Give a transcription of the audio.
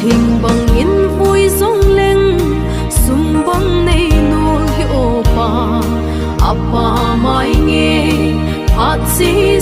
thình bằng in vui rong leng sum bang nei no hi opa apa mai nge phat si